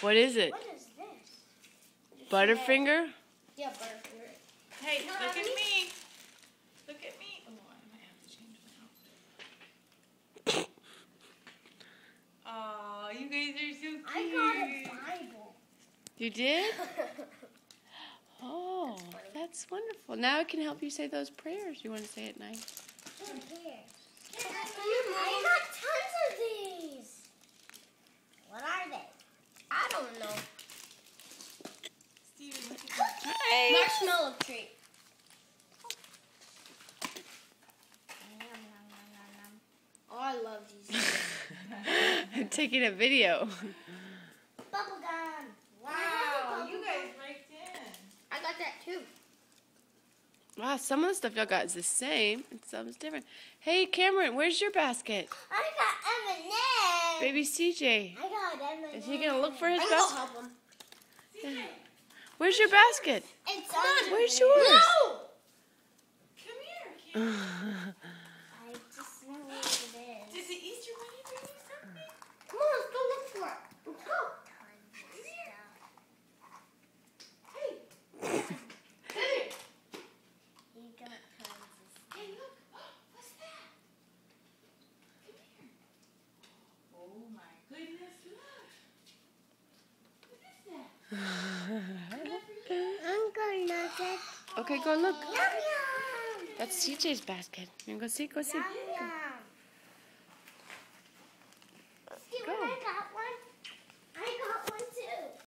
What is it? What is this? Butterfinger? Yeah, Butterfinger. Hey, look at me. Look at me. Oh, I might have to change my outfit. Oh, you guys are so cute. I got a Bible. You did? Oh, that's wonderful. Now I can help you say those prayers you want to say at night. I got tons of these. What are they? I don't know. Steven, look at me. Hi. Marshmallow treat. Oh, I love these. I'm taking a video. Bubble gum. Wow, you guys breaked in. I got that too. Wow, some of the stuff y'all got is the same, and some is different. Hey, Cameron, where's your basket? I got M&M's. Baby CJ. I got M&M's. Is he going to look for his I can go basket? help him. Where's your basket? It's on. Where's yours? No! Come here, Kim. I just know what it is. Did the Easter Bunny bring you something? Come on, let's go look for it. Let's go. Hey. Come here. You got tons of stuff. Hey, look. What's that? Come here. Oh, my goodness. Look. What is that? I'm gonna get Okay, go look. yum yum. That's CJ's basket. You go see, go see. Yum